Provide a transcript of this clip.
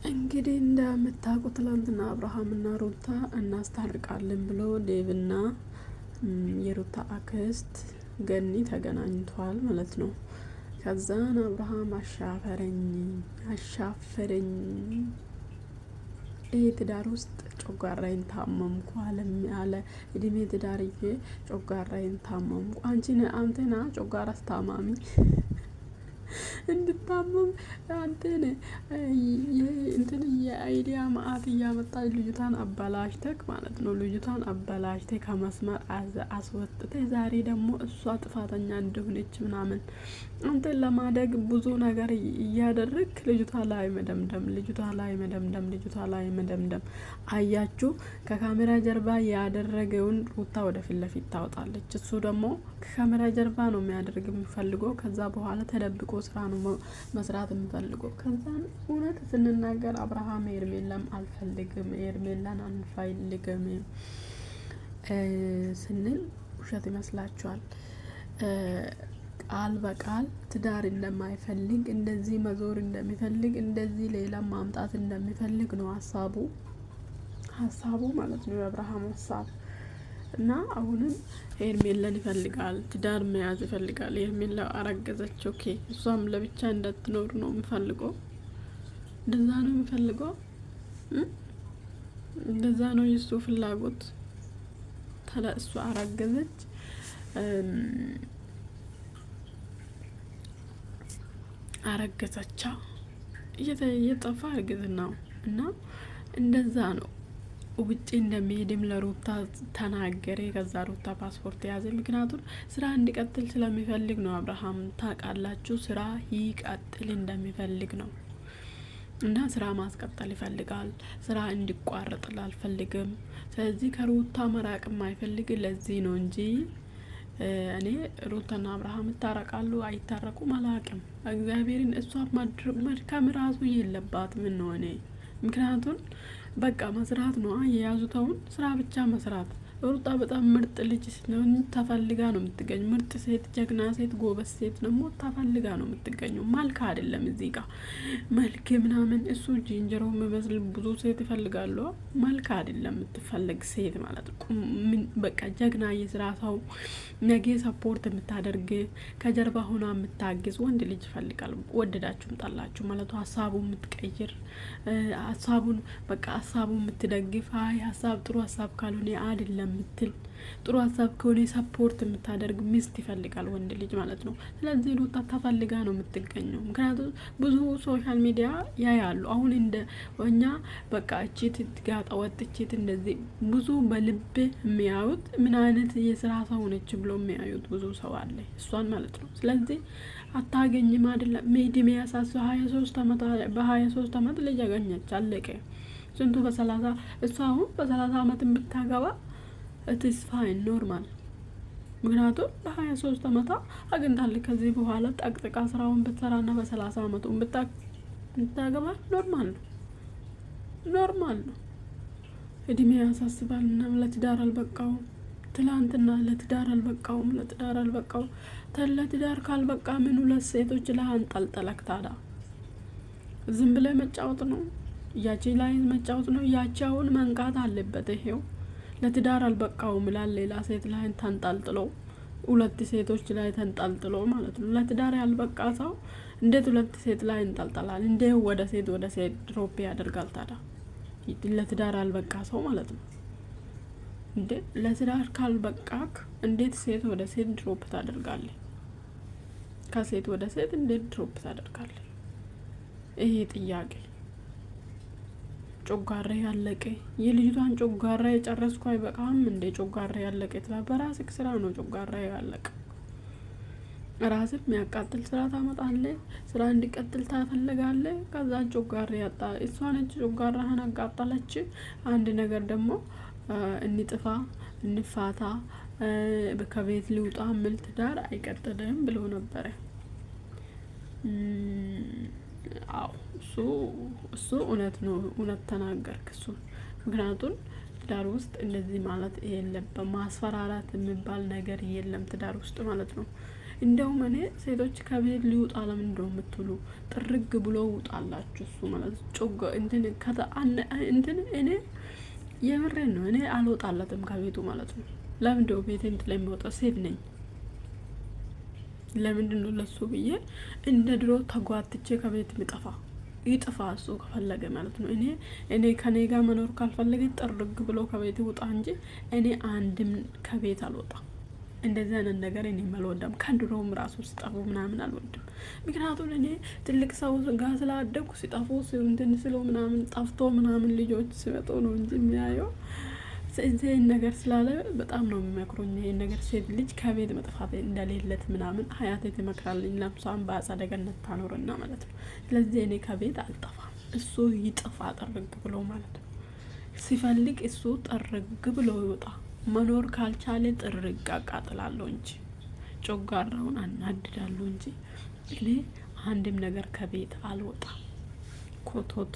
እንግዲህ እንደምታውቁት ትላንትና አብርሃምና ሩታ እናስታርቃለን ብሎ ዴቭና የሩታ አክስት ገኒ ተገናኝቷል ማለት ነው። ከዛን አብርሃም አሻፈረኝ ይሄ ትዳር ውስጥ ጮጋራዬን ታመምኩ አለ። እድሜ ትዳርዬ ጮጋራዬን ታመምኩ። አንተና ጮጋራስ ታማሚ እንድታመም አንተን እንትን የአይዲያ ማአት እያመጣች ልጅቷን አበላሽተክ ማለት ነው። ልጅቷን አበላሽተክ ከመስመር አስወጥተህ ዛሬ ደግሞ እሷ ጥፋተኛ እንደሆነች ምናምን አንተን ለማደግ ብዙ ነገር እያደረግ ልጅቷ ላይ መደምደም አያችሁ። ከካሜራ ጀርባ ያደረገውን ሩታ ወደፊት ለፊት ታወጣለች። እሱ ደግሞ ከካሜራ ጀርባ ነው የሚያደርግ የሚፈልገው። ከዛ በኋላ ተደብቆ ስራ ነው መስራት የሚፈልገው። ከዛን እውነት ስንናገር አብርሃም ሄርሜላን አንፈልግም ስንል ውሸት ይመስላችኋል? ቃል በቃል ትዳር እንደማይፈልግ እንደዚህ መዞር እንደሚፈልግ እንደዚህ ሌላ ማምጣት እንደሚፈልግ ነው ሀሳቡ ማለት ነው፣ የአብርሃም ሀሳብ እና አሁንም ሄርሜላን ይፈልጋል፣ ትዳር መያዝ ይፈልጋል። ሄርሜላ አረገዘች፣ ኦኬ፣ እሷም ለብቻ እንዳትኖር ነው የሚፈልገው። እንደዛ ነው የሚፈልገው፣ እንደዛ ነው የሱ ፍላጎት። ታዲያ እሷ አረገዘች፣ አረገዘቻ እየጠፋ እርግዝናው እና እንደዛ ነው። ውጪ እንደሚሄድም ለሩታ ተናገረ። ከዛ ሩታ ፓስፖርት ያዘ። ምክንያቱም ስራ እንዲቀጥል ስለሚፈልግ ነው። አብርሃም ታውቃላችሁ፣ ስራ ይቀጥል እንደሚፈልግ ነው እና ስራ ማስቀጠል ይፈልጋል። ስራ እንዲቋረጥ አልፈልግም። ስለዚህ ከሩታ መራቅም አይፈልግ። ለዚህ ነው እንጂ እኔ ሩታና አብርሃም ይታረቃሉ አይታረቁም አላውቅም። እግዚአብሔርን እሷ መድከም ራሱ የለባት ምን ነው እኔ ምክንያቱም በቃ መስራት ነው የያዙተውን ስራ ብቻ መስራት። ሩታ በጣም ምርጥ ልጅ ነው፣ ተፈልጋ ነው የምትገኝ። ምርጥ ሴት፣ ጀግና ሴት፣ ጎበዝ ሴት ደግሞ ተፈልጋ ነው የምትገኘው። መልክ አይደለም እዚህ ጋር መልክ ምናምን እሱ ጅንጀሮ የሚመስል ብዙ ሴት ይፈልጋሉ። መልክ አይደለም የምትፈልግ ሴት ማለት ነው። በቃ ጀግና የስራ ሰው፣ ነገ ሰፖርት የምታደርግ ከጀርባ ሆና የምታግዝ ወንድ ልጅ ይፈልጋል። ወደዳችሁም ጠላችሁ ማለት ሀሳቡ የምትቀይር ሀሳቡን በቃ ሀሳቡ የምትደግፍ አይ ሀሳብ ጥሩ ሀሳብ ካልሆነ አይደለም ምትል ጥሩ ሀሳብ ከሆነ ሰፖርት የምታደርግ ሚስት ይፈልጋል ወንድ ልጅ ማለት ነው። ስለዚህ ሩታ ተፈልጋ ነው የምትገኘው። ምክንያቱም ብዙ ሶሻል ሚዲያ ያያሉ አሁን እንደ እኛ በቃ እቺት ጋጣ ወጥቼት እንደዚህ ብዙ በልብ የሚያዩት ምን አይነት የስራ ሰው ነች ብሎ የሚያዩት ብዙ ሰው አለ፣ እሷን ማለት ነው። ስለዚህ አታገኝም አይደለም ሜዲም ያሳሱ 23 አመት ልጅ አገኘች አለቀ። ስንቱ በ30 እሷ አሁን በ30 አመት ብታገባ ኢትስ ፋይን ኖርማል። ምክንያቱም በ23 አመቷ አግኝታለች። ከዚህ በኋላ ጠቅጥቃ ስራውን ብትሰራና በ30 አመቱ ብታገባ ኖርማል ነው። እድሜ ያሳስባል እና ለትዳር አልበቃውም። ትላንትና ለትዳር አልበቃውም። ለትዳር ካልበቃ ምን ሁለት ሴቶች ላይ አንጠልጠለክ? ታዲያ ዝም ብለ መጫወት ነው? ያቺ ላይ መጫወት ነው? ያቻውን መንቃት አለበት። ይሄው ለትዳር አልበቃውም ይላል ሌላ ሴት ላይ ተንጠልጥሎ፣ ሁለት ሴቶች ላይ ተንጠልጥሎ ማለት ነው። ለትዳር ያልበቃ ሰው እንዴት ሁለት ሴት ላይ እንጠልጠላል? እንዴት ወደ ሴት ድሮፕ ያደርጋል? ታዲያ ለትዳር ያልበቃ ሰው ማለት ነው እንዴ! ለትዳር ካልበቃክ እንዴት ሴት ወደ ሴት ድሮፕ ታደርጋለህ? ከሴት ወደ ሴት እንዴት ድሮፕ ታደርጋለህ? ይሄ ጥያቄ ጮጋራ ያለቀ የልጅቷን ጮጋራ የጨረስኩ አይበቃም እንዴ? ጮጋራ ያለቀ ትላ በራስክ ስራ ነው ጮጋራ ያለቀ። ራስም የሚያቃጥል ስራ ታመጣለህ፣ ስራ እንዲቀጥል ታፈልጋለህ። ከዛ ጮጋራ ያጣ እሷ ነች ጮጋራህን አቃጠለች። አንድ ነገር ደግሞ እንጥፋ እንፋታ ከቤት ሊውጣ ምል ትዳር አይቀጥልም ብሎ ነበረ። አዎ እሱ እውነት ነው፣ እውነት ተናገርክ እሱ። ምክንያቱም ትዳር ውስጥ እንደዚህ ማለት የለም፣ ማስፈራራት የሚባል ነገር የለም ትዳር ውስጥ ማለት ነው። እንደውም እኔ ሴቶች ከቤት ሊውጣ ለምን እንደው የምትሉ ጥርግ ብሎ ውጣላችሁ። እሱ ማለት ጮጋ እንትን እኔ የምሬን ነው። እኔ አልወጣለትም ከቤቱ ማለት ነው። ለምንድነው ቤቴን ጥላ የሚወጣ? ሴት ነኝ። ለምንድነው ለሱ ብዬ እንደ ድሮ ተጓትቼ ከቤት ምጠፋ? ይጥፋ እሱ ከፈለገ ማለት ነው። እኔ ከኔ ጋር መኖር ካልፈለገ ጥርግ ብሎ ከቤት ውጣ እንጂ እኔ አንድም ከቤት አልወጣም። እንደዚህ አይነት ነገር እኔ አልወደም። ከድሮም ራሱ ሲጠፉ ምናምን አልወድም። ምክንያቱም እኔ ትልቅ ሰው ጋር ስላደኩ ሲጠፉ እንትን ስለው ምናምን ጠፍቶ ምናምን ልጆች ሲመጡ ነው እንጂ የሚያየው ይህን ነገር ስላለ በጣም ነው የሚመክሩኝ። ይህን ነገር ሴት ልጅ ከቤት መጥፋት እንደሌለት ምናምን ሀያቴ ትመክራልኝ። ነፍሷን በአጸደ ገነት ታኖርና ማለት ነው። ስለዚህ እኔ ከቤት አልጠፋም። እሱ ይጥፋ ጥርግ ብሎ ማለት ነው። ሲፈልግ እሱ ጥርግ ብሎ ይወጣ። መኖር ካልቻለ ጥርግ አቃጥላለሁ እንጂ ጮጋራውን አናድዳለሁ እንጂ እኔ አንድም ነገር ከቤት አልወጣም። ኮቶት